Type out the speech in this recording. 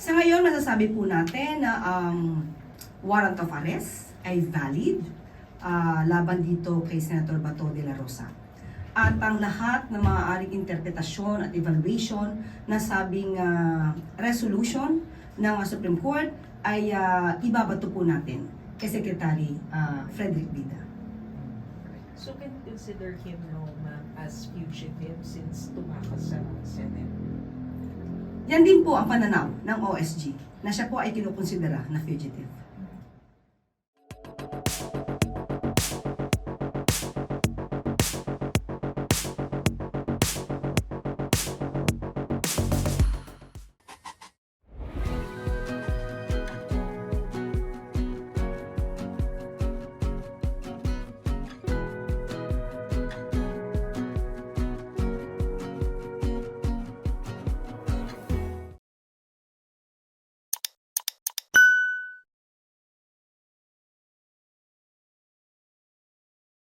Sa ngayon, masasabi po natin na warrant of arrest ay valid laban dito kay Senator Bato de la Rosa. At ang lahat ng maaaring interpretasyon at evaluation na sabing resolution ng Supreme Court ay ibabato po natin kay Secretary Frederick Bida. So can you consider him no, ma'am, as fugitive since tumakas sa Senate? Yan din po ang pananaw ng OSG na siya po ay kinukonsidera na fugitive.